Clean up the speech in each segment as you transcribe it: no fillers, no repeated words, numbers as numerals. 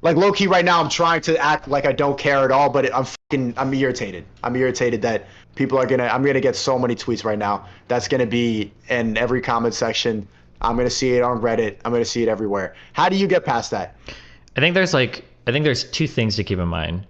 Like low key right now, I'm trying to act like I don't care at all, but I'm irritated. I'm irritated that I'm gonna get so many tweets right now. That's gonna be in every comment section. I'm gonna see it on Reddit. I'm gonna see it everywhere. How do you get past that? I think there's two things to keep in mind.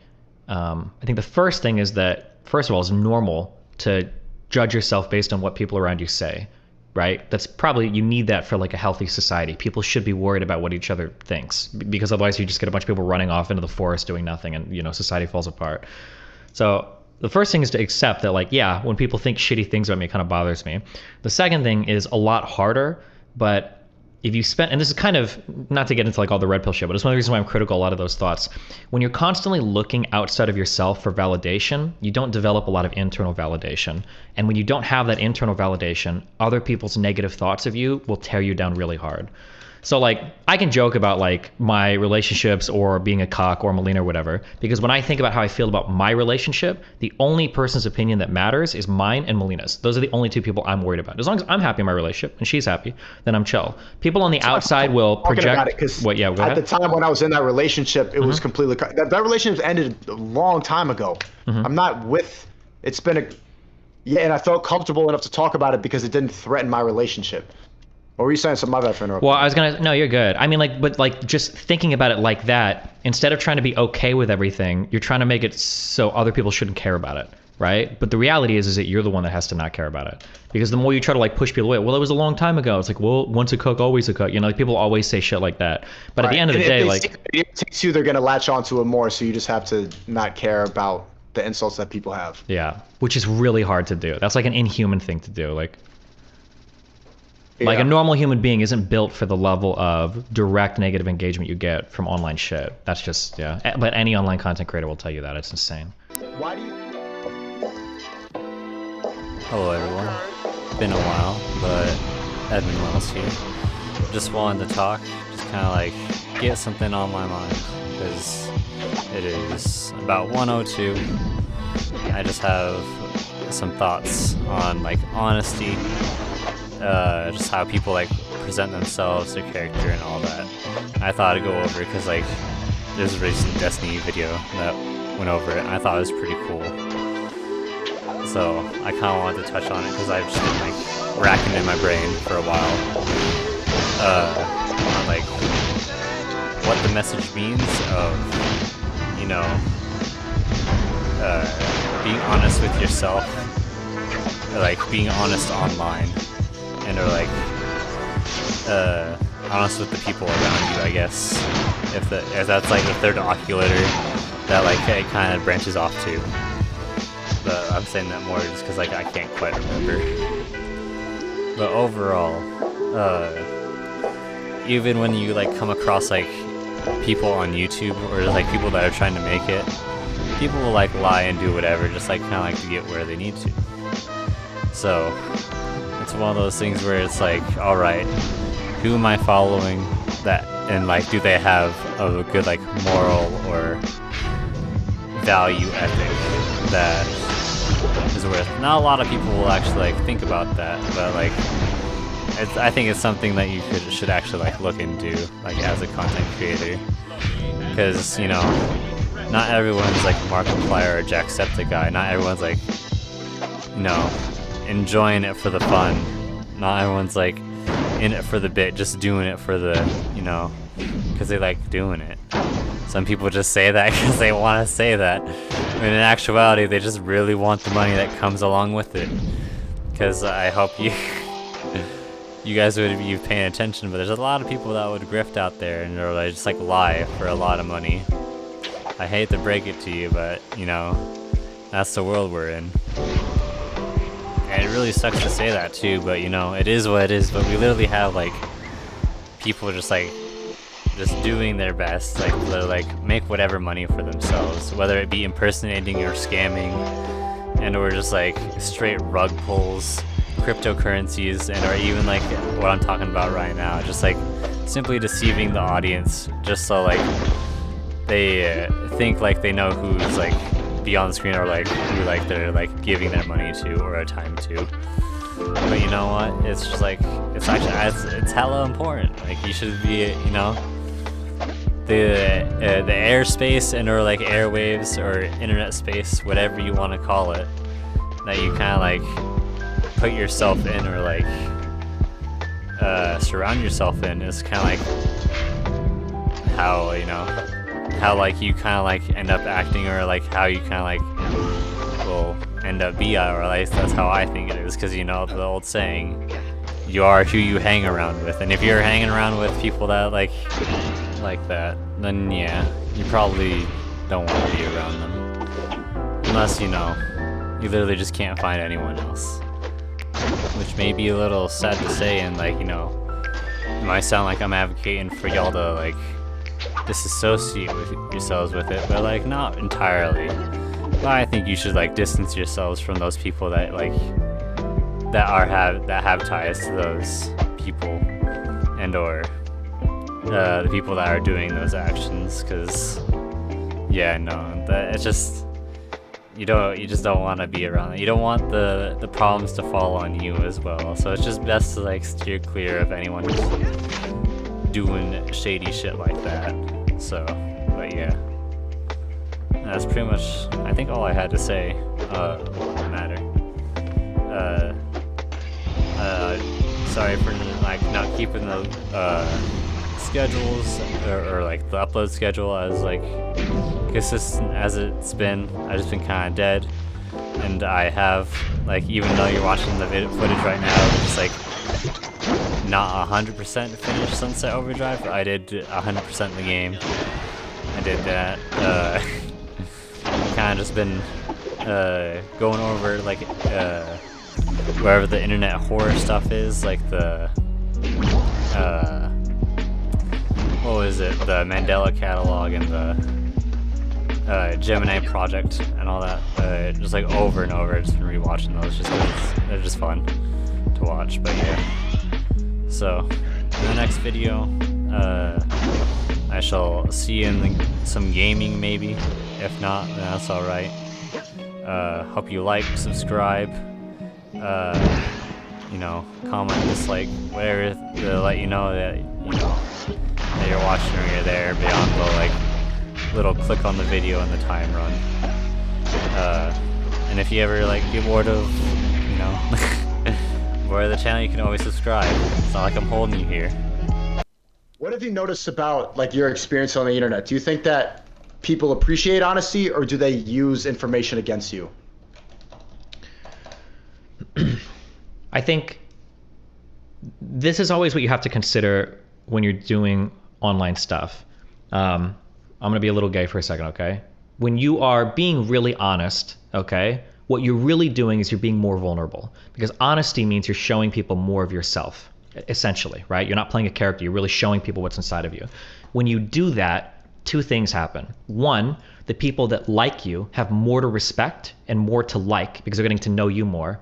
I think the first thing is that, first of all, it's normal to judge yourself based on what people around you say, right? That's probably, you need that for like a healthy society. People should be worried about what each other thinks, because otherwise you just get a bunch of people running off into the forest doing nothing, and society falls apart. So the first thing is to accept that, like, yeah, when people think shitty things about me, it kind of bothers me. The second thing is a lot harder, but if you spend, and this is kind of not to get into like all the red pill shit, but it's one of the reasons why I'm critical of a lot of those thoughts. When you're constantly looking outside of yourself for validation, you don't develop a lot of internal validation. And when you don't have that internal validation, other people's negative thoughts of you will tear you down really hard. So like I can joke about like my relationships or being a cock or Melina or whatever, because when I think about how I feel about my relationship, the only person's opinion that matters is mine and Melina's. Those are the only two people I'm worried about. As long as I'm happy in my relationship and she's happy, then I'm chill. People on the outside will Talking about project it because what. Yeah, go at the ahead. time when I was in that relationship, it was completely that relationship ended a long time ago. I'm not with. It's been a yeah, and I felt comfortable enough to talk about it because it didn't threaten my relationship. What were you saying? Some my bad for Well, interrupting I you. was gonna. No, you're good. I mean, like, but like, just thinking about it like that, instead of trying to be okay with everything, you're trying to make it so other people shouldn't care about it, right? But the reality is that you're the one that has to not care about it, because the more you try to like push people away, well, it was a long time ago. It's like, well, once a cook, always a cook. Like people always say shit like that. But at the Right. end of And the if day, they see like, that it irritates you, they're gonna latch onto it more. So you just have to not care about the insults that people have. yeah, which is really hard to do. That's like an inhuman thing to do. Like a Yeah. normal human being isn't built for the level of direct negative engagement you get from online shit. That's just, yeah. But any online content creator will tell you that. It's insane. Why do you? Hello everyone. Been a while, but Edmund Wells here. Just wanted to talk, just kind of like get something on my mind, because it is about 1:02. I just have some thoughts on like honesty, just how people like present themselves, their character, and all that. I thought I'd go over because like there's a recent Destiny video that went over it, and I thought it was pretty cool. So I kind of wanted to touch on it because I've just been like racking in my brain for a while on like what the message means of, you know, being honest with yourself, or like being honest online, and or like honest with the people around you, I guess. If that's like the third oculator that like it kind of branches off to. But I'm saying that more just because like I can't quite remember. But overall, even when you like come across like people on YouTube or like people that are trying to make it, people will like lie and do whatever just like kind of like to get where they need to. So it's one of those things where it's like, all right, who am I following that, and like do they have a good like moral or value ethic that is worth. Not a lot of people will actually like think about that, but like I think it's something that you should actually like look into, like as a content creator, because not everyone's like Markiplier or Jacksepticeye. Not everyone's like enjoying it for the fun. Not everyone's like in it for the bit, just doing it for the because they like doing it. Some people just say that because they want to say that. When in actuality, they just really want the money that comes along with it. Because I hope you guys would be paying attention, but there's a lot of people that would grift out there and or just like lie for a lot of money. I hate to break it to you, but that's the world we're in. And it really sucks to say that too, but it is what it is. But we literally have like people just doing their best, like to like make whatever money for themselves, whether it be impersonating or scamming, and or just like straight rug pulls, cryptocurrencies, and or even like what I'm talking about right now, just like simply deceiving the audience, just so like they think like they know who's like beyond the screen, or like who like they're like giving their money to or a time to. But you know what? It's just like it's hella important. Like you should be the airspace and or like airwaves or internet space, whatever you want to call it, that you kind of like put yourself in or like surround yourself in, is kind of like how, you know, how like you kind of like end up acting, or like how you kind of like will end up be, or at least that's how I think it is, because you know the old saying, you are who you hang around with, and if you're hanging around with people that like that, then yeah, you probably don't want to be around them, unless, you know, you literally just can't find anyone else, which may be a little sad to say, and like, you know, it might sound like I'm advocating for y'all to like disassociate with yourselves with it, but like not entirely. But I think you should like distance yourselves from those people that like that have ties to those people, and or the people that are doing those actions, because yeah, no, that it's just, you just don't want to be around it. You don't want the problems to fall on you as well, so it's just best to like steer clear of anyone who's doing shady shit like that. So, but yeah, that's pretty much, I think, all I had to say on the matter. Sorry for like not keeping the schedules or like the upload schedule as like consistent as it's been. I've just been kind of dead, and I have, like, even though you're watching the footage right now, it's like not 100% finished Sunset Overdrive. I did 100% the game. I did that. Kind of just been going over like wherever the internet horror stuff is, like the what was it, the Mandela catalog and the Gemini project and all that, just like over and over. Just been rewatching those just because they're just fun to watch. But yeah, so in the next video, I shall see you in some gaming maybe. If not, then that's alright. Hope you like, subscribe, you know, comment, dislike, whatever, to let you know that, you know, that you're watching or you're there, beyond the like little click on the video and the time run. And if you ever like get bored of, you know, bored of the channel, you can always subscribe. It's not like I'm holding you here. What have you noticed about like your experience on the internet? Do you think that people appreciate honesty, or do they use information against you? I think this is always what you have to consider when you're doing online stuff. I'm going to be a little gay for a second, okay? When you are being really honest, okay, what you're really doing is you're being more vulnerable, because honesty means you're showing people more of yourself, essentially, right? You're not playing a character, you're really showing people what's inside of you. When you do that, two things happen. One, the people that like you have more to respect and more to like because they're getting to know you more.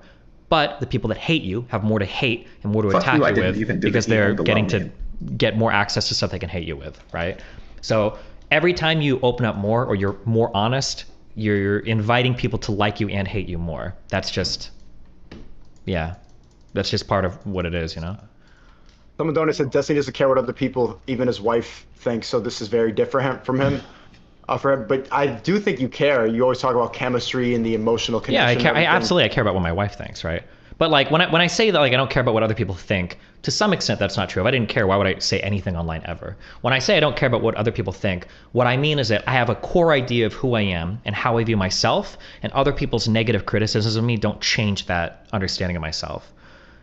But the people that hate you have more to hate and more to attack you with because they're getting to get more access to stuff they can hate you with, right? So every time you open up more or you're more honest, you're inviting people to like you and hate you more. That's just, yeah, that's just part of what it is, you know? Someone donated said Destiny doesn't care what other people, even his wife, thinks, so this is very different from him. For him. But I do think you care. You always talk about chemistry and the emotional connection. Yeah, I care. I absolutely care about what my wife thinks, right? But like when I say that, like, I don't care about what other people think, to some extent that's not true. If I didn't care, why would I say anything online ever? When I say I don't care about what other people think, what I mean is that I have a core idea of who I am and how I view myself, and other people's negative criticisms of me don't change that understanding of myself.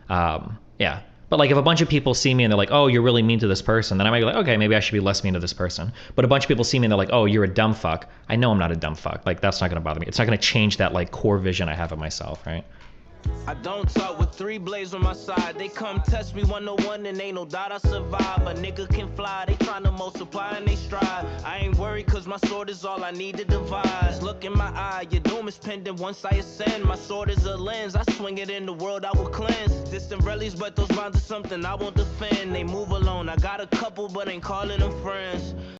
Yeah. But like if a bunch of people see me and they're like, oh, you're really mean to this person, then I might be like, okay, maybe I should be less mean to this person. But a bunch of people see me and they're like, oh, you're a dumb fuck. I know I'm not a dumb fuck. Like, that's not going to bother me. It's not going to change that like core vision I have of myself, right? I don't talk with 3 blades on my side. They come test me 101 and ain't no doubt I survive. A nigga can fly, they tryna multiply and they strive. I ain't worried cause my sword is all I need to devise. Look in my eye, your doom is pending once I ascend. My sword is a lens, I swing it in the world I will cleanse. Distant rallies, but those bonds are something I won't defend. They move alone, I got a couple but ain't calling them friends.